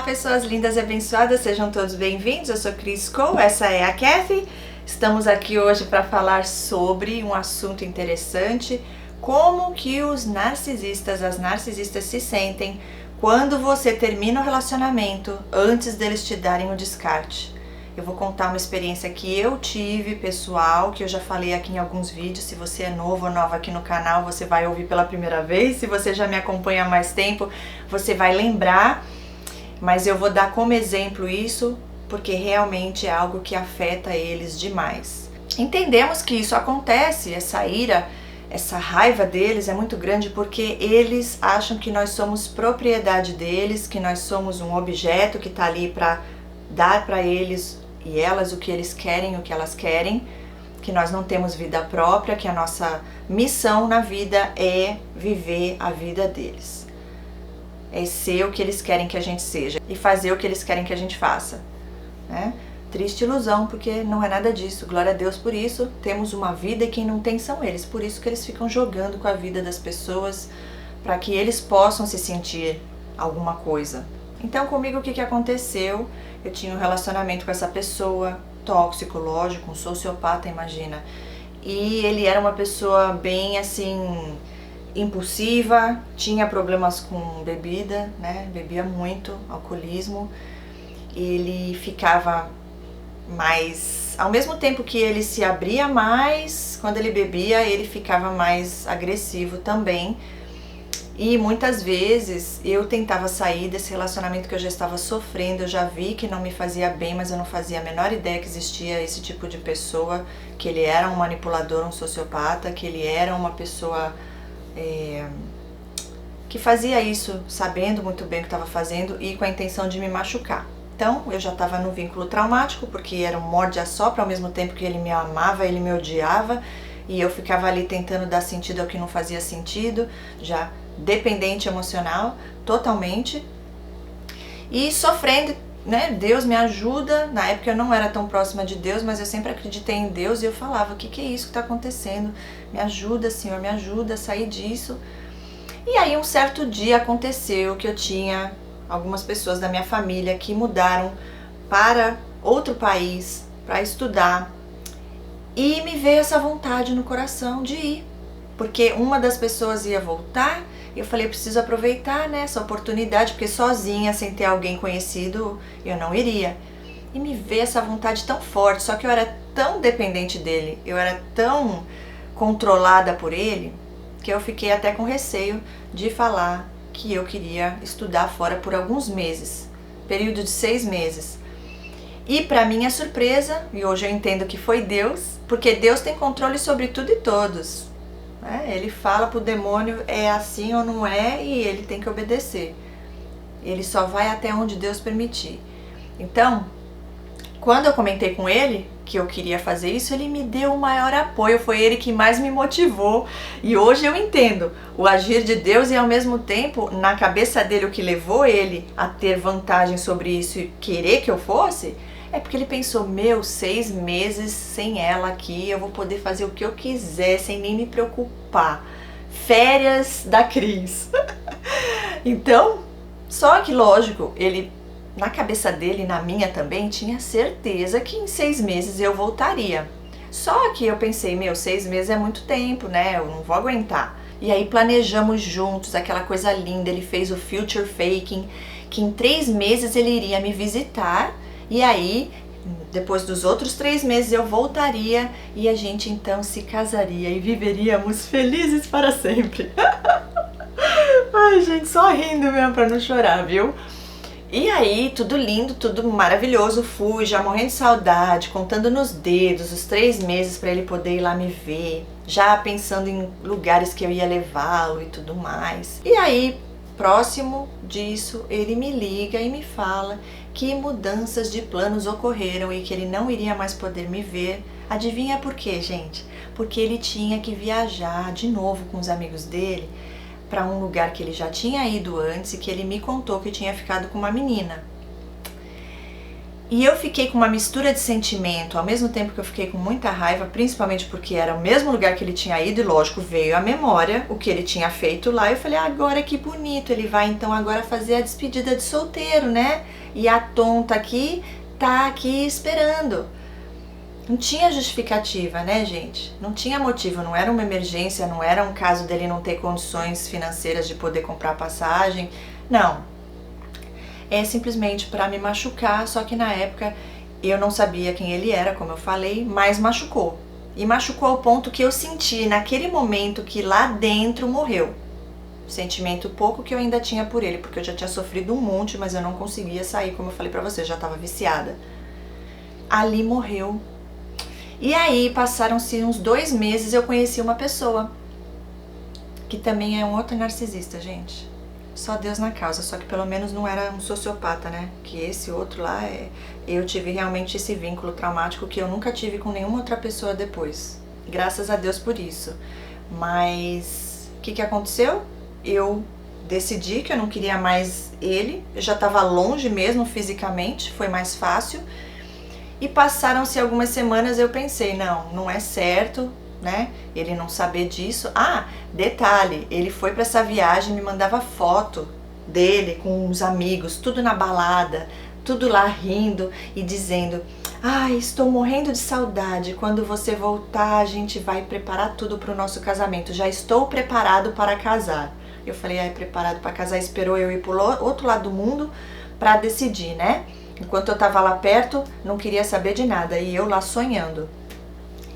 pessoas lindas e abençoadas, sejam todos bem-vindos. Eu sou Cris Cole, essa é a Kathy. Estamos aqui hoje para falar sobre um assunto interessante, como que os narcisistas, as narcisistas se sentem quando você termina o relacionamento antes deles te darem o descarte. Eu vou contar uma experiência que eu tive, pessoal, que eu já falei aqui em alguns vídeos. Se você é novo ou nova aqui no canal, você vai ouvir pela primeira vez. Se você já me acompanha há mais tempo, você vai lembrar. Mas eu vou dar como exemplo isso, porque realmente é algo que afeta eles demais. Entendemos que isso acontece, essa ira, essa raiva deles é muito grande porque eles acham que nós somos propriedade deles, que nós somos um objeto que está ali para dar para eles e elas o que eles querem, o que elas querem, que nós não temos vida própria, que a nossa missão na vida é viver a vida deles. É ser o que eles querem que a gente seja e fazer o que eles querem que a gente faça, né? Triste ilusão, porque não é nada disso. Glória a Deus por isso. Temos uma vida e quem não tem são eles. Por isso que eles ficam jogando com a vida das pessoas para que eles possam se sentir alguma coisa. Então comigo o que aconteceu? Eu tinha um relacionamento com essa pessoa, tóxico, lógico, um sociopata, imagina. E ele era uma pessoa bem assim, impulsiva, tinha problemas com bebida, né? Bebia muito, alcoolismo. Ele ficava mais... Ao mesmo tempo que ele se abria mais, quando ele bebia, ele ficava mais agressivo também. E muitas vezes eu tentava sair desse relacionamento que eu já estava sofrendo, eu já vi que não me fazia bem, mas eu não fazia a menor ideia que existia esse tipo de pessoa, que ele era um manipulador, um sociopata, que ele era uma pessoa que fazia isso sabendo muito bem o que estava fazendo e com a intenção de me machucar. Então eu já estava num vínculo traumático, porque era um morde-a-sopra, ao mesmo tempo que ele me amava, ele me odiava, e eu ficava ali tentando dar sentido ao que não fazia sentido, já dependente emocional, totalmente, e sofrendo, né? Deus me ajuda. Na época eu não era tão próxima de Deus, mas eu sempre acreditei em Deus e eu falava, o que é isso que está acontecendo? Me ajuda, Senhor, me ajuda a sair disso. E aí um certo dia aconteceu que eu tinha algumas pessoas da minha família que mudaram para outro país para estudar, e me veio essa vontade no coração de ir, porque uma das pessoas ia voltar. Eu falei, eu preciso aproveitar, né, essa oportunidade, porque sozinha, sem ter alguém conhecido, eu não iria. E me veio essa vontade tão forte, só que eu era tão dependente dele, eu era tão controlada por ele, que eu fiquei até com receio de falar que eu queria estudar fora por alguns meses, período de 6 meses. E para minha surpresa, e hoje eu entendo que foi Deus, porque Deus tem controle sobre tudo e todos. Ele fala pro demônio, é assim ou não é, e ele tem que obedecer. Ele só vai até onde Deus permitir. Então, quando eu comentei com ele que eu queria fazer isso, ele me deu o maior apoio, foi ele que mais me motivou. E hoje eu entendo o agir de Deus, e ao mesmo tempo, na cabeça dele, o que levou ele a ter vantagem sobre isso e querer que eu fosse, é porque ele pensou, 6 meses sem ela aqui, eu vou poder fazer o que eu quiser, sem nem me preocupar. Férias da Cris. Então, só que lógico, ele, na cabeça dele e na minha também, tinha certeza que em 6 meses eu voltaria. Só que eu pensei, 6 meses é muito tempo, né? Eu não vou aguentar. E aí planejamos juntos, aquela coisa linda, ele fez o future faking, que em 3 meses ele iria me visitar. E aí, depois dos outros 3 meses eu voltaria e a gente então se casaria e viveríamos felizes para sempre. Ai, gente, só rindo mesmo para não chorar, viu? E aí, tudo lindo, tudo maravilhoso, fui já morrendo de saudade, contando nos dedos os 3 meses para ele poder ir lá me ver, já pensando em lugares que eu ia levá-lo e tudo mais. E aí, próximo disso, ele me liga e me fala que mudanças de planos ocorreram e que ele não iria mais poder me ver. Adivinha por quê, gente? Porque ele tinha que viajar de novo com os amigos dele para um lugar que ele já tinha ido antes e que ele me contou que tinha ficado com uma menina. E eu fiquei com uma mistura de sentimento, ao mesmo tempo que eu fiquei com muita raiva, principalmente porque era o mesmo lugar que ele tinha ido e lógico, veio à memória o que ele tinha feito lá. Eu falei, agora que bonito, ele vai então agora fazer a despedida de solteiro, né? E a tonta aqui tá aqui esperando. Não tinha justificativa, né, gente? Não tinha motivo, não era uma emergência, não era um caso dele não ter condições financeiras de poder comprar passagem. Não. É simplesmente para me machucar, só que na época eu não sabia quem ele era, como eu falei, mas machucou. E machucou ao ponto que eu senti naquele momento que lá dentro morreu. Sentimento pouco que eu ainda tinha por ele, porque eu já tinha sofrido um monte, mas eu não conseguia sair, como eu falei pra você, já estava viciada. Ali morreu. E aí passaram-se uns 2 meses, eu conheci uma pessoa que também é um outro narcisista, gente. Só Deus na causa, só que pelo menos não era um sociopata, né? Que esse outro lá, eu tive realmente esse vínculo traumático que eu nunca tive com nenhuma outra pessoa depois. Graças a Deus por isso. Mas o que aconteceu? Eu decidi que eu não queria mais ele, eu já estava longe mesmo fisicamente, foi mais fácil. E passaram-se algumas semanas, eu pensei, não é certo, né? Ele não saber disso. Ah, detalhe, ele foi para essa viagem e me mandava foto dele com uns amigos, tudo na balada, tudo lá rindo e dizendo: estou morrendo de saudade, quando você voltar a gente vai preparar tudo para o nosso casamento, já estou preparado para casar. Eu falei, preparado para casar, esperou eu ir pro outro lado do mundo para decidir, né? Enquanto eu tava lá perto, não queria saber de nada, e eu lá sonhando.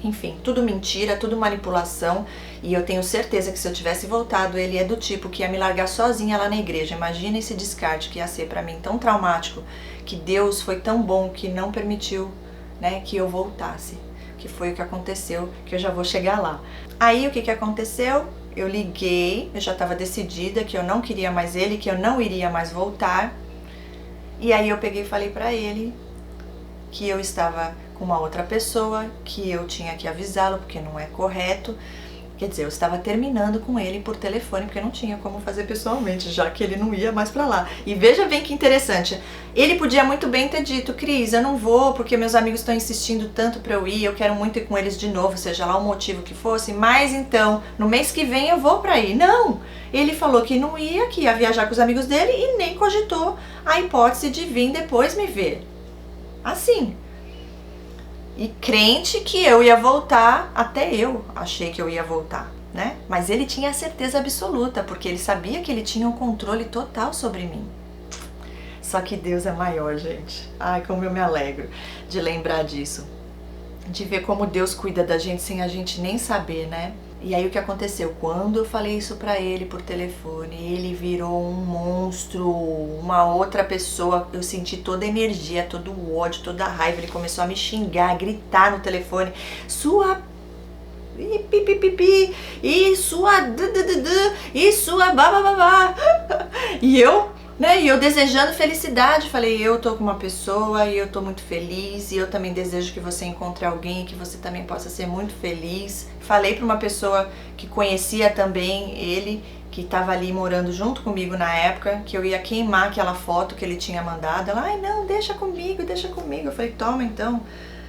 Enfim, tudo mentira, tudo manipulação, e eu tenho certeza que se eu tivesse voltado, ele é do tipo que ia me largar sozinha lá na igreja. Imagina esse descarte que ia ser pra mim tão traumático, que Deus foi tão bom que não permitiu, né, que eu voltasse, que foi o que aconteceu, que eu já vou chegar lá. Aí o que aconteceu? Eu liguei, eu já estava decidida que eu não queria mais ele, que eu não iria mais voltar. E aí eu peguei e falei pra ele que eu estava com uma outra pessoa, que eu tinha que avisá-lo porque não é correto. Quer dizer, eu estava terminando com ele por telefone porque não tinha como fazer pessoalmente, já que ele não ia mais pra lá. E veja bem que interessante, ele podia muito bem ter dito: Cris, eu não vou porque meus amigos estão insistindo tanto pra eu ir, eu quero muito ir com eles de novo, seja lá o motivo que fosse, mas então, no mês que vem eu vou pra ir. Não! Ele falou que não ia, que ia viajar com os amigos dele e nem cogitou a hipótese de vir depois me ver. Assim. E crente que eu ia voltar, até eu achei que eu ia voltar, né? Mas ele tinha a certeza absoluta, porque ele sabia que ele tinha um controle total sobre mim. Só que Deus é maior, gente. Ai, como eu me alegro de lembrar disso. De ver como Deus cuida da gente sem a gente nem saber, né? E aí o que aconteceu? Quando eu falei isso pra ele por telefone, ele virou um monstro, uma outra pessoa. Eu senti toda a energia, todo o ódio, toda a raiva. Ele começou a me xingar, a gritar no telefone: sua pipipipi, e sua e sua bababá. E eu, né, e eu desejando felicidade, falei: eu tô com uma pessoa e eu tô muito feliz, e eu também desejo que você encontre alguém que você também possa ser muito feliz. Falei pra uma pessoa que conhecia também ele, que tava ali morando junto comigo na época, que eu ia queimar aquela foto que ele tinha mandado. Ela: ai não, deixa comigo, deixa comigo. Eu falei: toma então,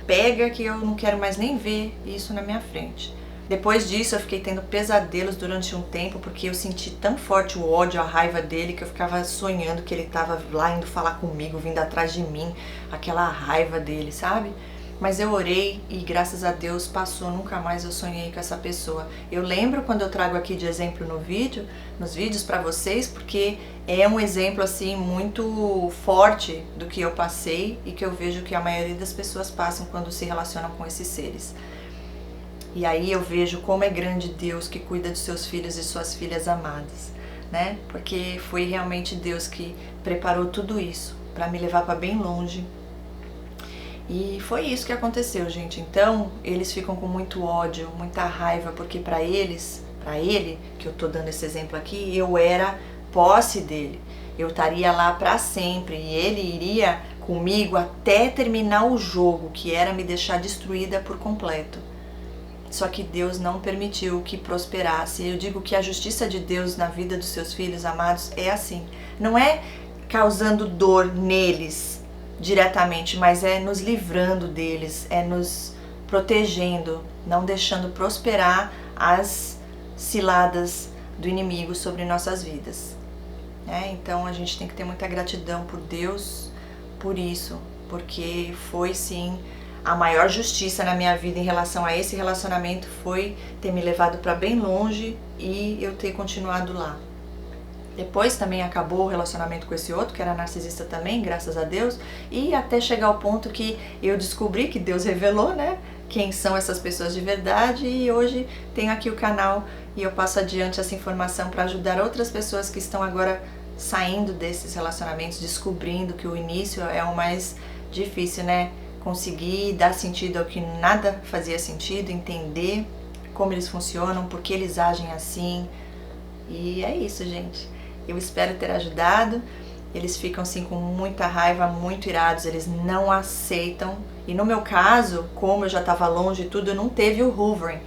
pega que eu não quero mais nem ver isso na minha frente. Depois disso eu fiquei tendo pesadelos durante um tempo, porque eu senti tão forte o ódio, a raiva dele, que eu ficava sonhando que ele tava lá indo falar comigo, vindo atrás de mim, aquela raiva dele, sabe? Mas eu orei e graças a Deus passou, nunca mais eu sonhei com essa pessoa. Eu lembro quando eu trago aqui de exemplo no vídeo, nos vídeos pra vocês, porque é um exemplo assim muito forte do que eu passei e que eu vejo que a maioria das pessoas passam quando se relacionam com esses seres. E aí eu vejo como é grande Deus que cuida dos seus filhos e suas filhas amadas, né? Porque foi realmente Deus que preparou tudo isso para me levar para bem longe. E foi isso que aconteceu, gente. Então, eles ficam com muito ódio, muita raiva, porque para ele, que eu tô dando esse exemplo aqui, eu era posse dele. Eu estaria lá para sempre e ele iria comigo até terminar o jogo, que era me deixar destruída por completo. Só que Deus não permitiu que prosperasse. Eu digo que a justiça de Deus na vida dos seus filhos amados é assim. Não é causando dor neles, diretamente, mas é nos livrando deles, é nos protegendo, não deixando prosperar as ciladas do inimigo sobre nossas vidas. Então a gente tem que ter muita gratidão por Deus por isso, porque foi sim a maior justiça na minha vida em relação a esse relacionamento, foi ter me levado para bem longe e eu ter continuado lá. Depois também acabou o relacionamento com esse outro, que era narcisista também, graças a Deus, e até chegar ao ponto que eu descobri, que Deus revelou, né, quem são essas pessoas de verdade, e hoje tenho aqui o canal e eu passo adiante essa informação para ajudar outras pessoas que estão agora saindo desses relacionamentos, descobrindo que o início é o mais difícil, né, conseguir dar sentido ao que nada fazia sentido, entender como eles funcionam, por que eles agem assim, e é isso, gente. Eu espero ter ajudado. Eles ficam assim com muita raiva, muito irados, eles não aceitam. E no meu caso, como eu já estava longe e tudo, não teve o hoovering,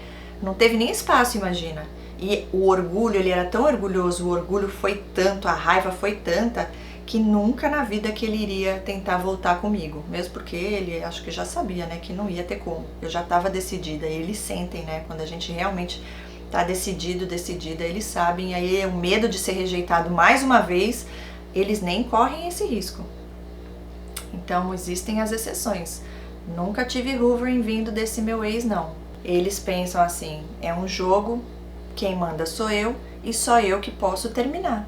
não teve nem espaço, imagina. E o orgulho, ele era tão orgulhoso, o orgulho foi tanto, a raiva foi tanta, que nunca na vida que ele iria tentar voltar comigo. Mesmo porque ele, acho que já sabia, né, que não ia ter como. Eu já estava decidida, e eles sentem, né, quando a gente realmente tá decidida, eles sabem, e aí o medo de ser rejeitado mais uma vez, eles nem correm esse risco. Então existem as exceções. Nunca tive hoovering vindo desse meu ex, não. Eles pensam assim, é um jogo, quem manda sou eu, e só eu que posso terminar.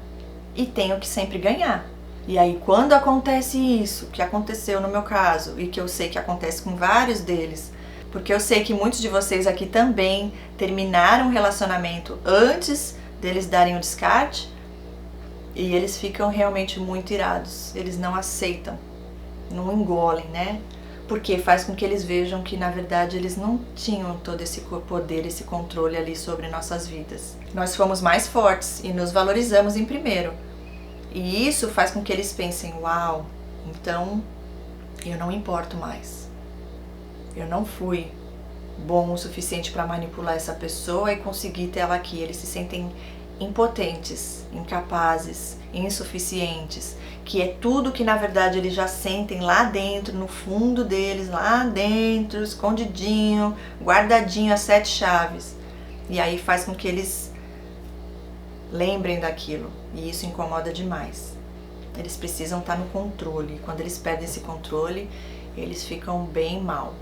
E tenho que sempre ganhar. E aí quando acontece isso, que aconteceu no meu caso, e que eu sei que acontece com vários deles, porque eu sei que muitos de vocês aqui também terminaram o relacionamento antes deles darem o descarte, e eles ficam realmente muito irados, eles não aceitam, não engolem, né? Porque faz com que eles vejam que na verdade eles não tinham todo esse poder, esse controle ali sobre nossas vidas. Nós fomos mais fortes e nos valorizamos em primeiro. E isso faz com que eles pensem, uau, então eu não importo mais. Eu não fui bom o suficiente para manipular essa pessoa e conseguir ter ela aqui. Eles se sentem impotentes, incapazes, insuficientes, que é tudo que na verdade eles já sentem lá dentro, no fundo deles, lá dentro, escondidinho, guardadinho a 7 chaves. E aí faz com que eles lembrem daquilo, e isso incomoda demais. Eles precisam estar no controle. Quando eles perdem esse controle, eles ficam bem mal.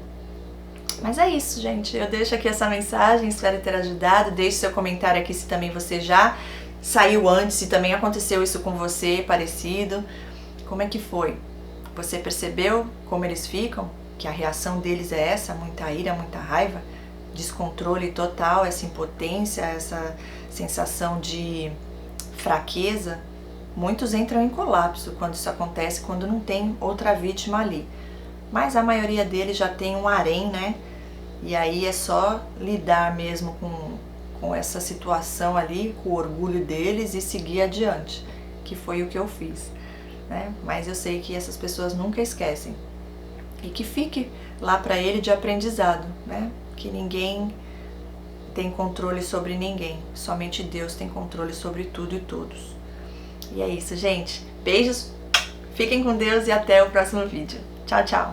Mas é isso, gente. Eu deixo aqui essa mensagem, espero ter ajudado. Deixe seu comentário aqui se também você já saiu antes, se também aconteceu isso com você, parecido. Como é que foi? Você percebeu como eles ficam? Que a reação deles é essa, muita ira, muita raiva, descontrole total, essa impotência, essa sensação de fraqueza. Muitos entram em colapso quando isso acontece, quando não tem outra vítima ali. Mas a maioria deles já tem um harém, né? E aí é só lidar mesmo com essa situação ali, com o orgulho deles e seguir adiante, que foi o que eu fiz, né? Mas eu sei que essas pessoas nunca esquecem. E que fique lá para ele de aprendizado, né? Que ninguém tem controle sobre ninguém, somente Deus tem controle sobre tudo e todos. E é isso, gente. Beijos, fiquem com Deus e até o próximo vídeo. Tchau, tchau!